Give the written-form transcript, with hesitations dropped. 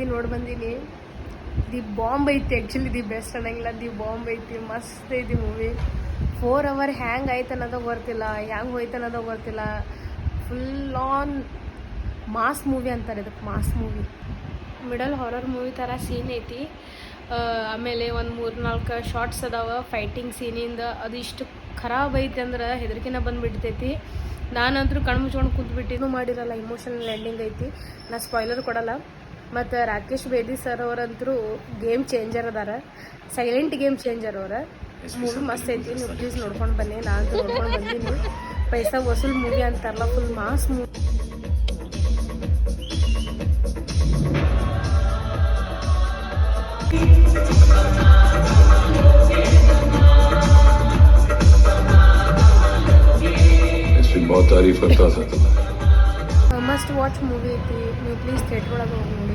Movie ನೋಡಿ ಬಂದೀನಿ. The bomb ಐತಿ, ಆ್ಯಕ್ಚುಲಿ ದಿ ಬೆಸ್ಟ್ ಅನ್ನಂಗಿಲ್ಲ, ದಿ ಬಾಂಬ್ ಐತಿ, ಮಸ್ತ್ ಐತಿ ಮೂವಿ. 4 hour ಹ್ಯಾಂಗೆ ಆಯ್ತು ಅನ್ನೋದು ಗೊತ್ತಿಲ್ಲ, ಹ್ಯಾಂಗೆ ಹೋಯ್ತು ಅನ್ನೋದು ಗೊತ್ತಿಲ್ಲ. ಫುಲ್ ಆನ್ ಮಾಸ್ ಮೂವಿ ಅಂತಾರೆ ಇದಕ್ಕೆ, mass movie. Middle horror movie ಥರ ಸೀನ್ ಐತಿ. ಆಮೇಲೆ ಒಂದು 3-4 ಶಾರ್ಟ್ಸ್ ಅದಾವ ಫೈಟಿಂಗ್ ಸೀನಿಂದ. ಅದು ಇಷ್ಟು ಖರಾಬ್ ಐತಿ ಅಂದ್ರೆ ಹೆದರಿಕೆನ ಬಂದುಬಿಡ್ತೈತಿ. ನಾನಂತರೂ ಕಣ್ಣು ಮುಚ್ಕೊಂಡು ಕೂತ್ಬಿಟ್ಟಿನೂ ಮಾಡಿರಲ್ಲ, ಇಮೋಷನಲ್ ಎಂಡಿಂಗ್ ಐತಿ. ನಾ ಸ್ಪಾಯ್ಲರ್ ಕೊಡಲ್ಲ. ಮತ್ತು ರಾಕೇಶ್ ಬೇದಿ ಸರ್ ಅವರಂತರೂ ಗೇಮ್ ಚೇಂಜರ್ ಅದಾರ, ಸೈಲೆಂಟ್ ಗೇಮ್ ಚೇಂಜರ್ ಅವ್ರ. ಮೂವಿ ಮಸ್ತ್ ಐತಿ, ನೀವು ಪ್ಲೀಸ್ ನೋಡ್ಕೊಂಡು ಬನ್ನಿ. ನಾನು ನೋಡ್ಕೊಂಡು ಬಂದೀನಿ. ಪೈಸಾ ವಸೂಲ್ ಮೂವಿ ಅಂತಾರಲ್ಲ, ಫುಲ್ ಮಾಸ್ ಮೂವಿ. बहुत तारीफ करता था तुम्हें. ಮಸ್ಟ್ ವಾಚ್ ಮೂವಿ ಐತಿ, ನೀವು ಪ್ಲೀಸ್ ಥಿಯೇಟ್ರ್ ಒಳಗೆ ಹೋಗಿ ನೋಡಿ.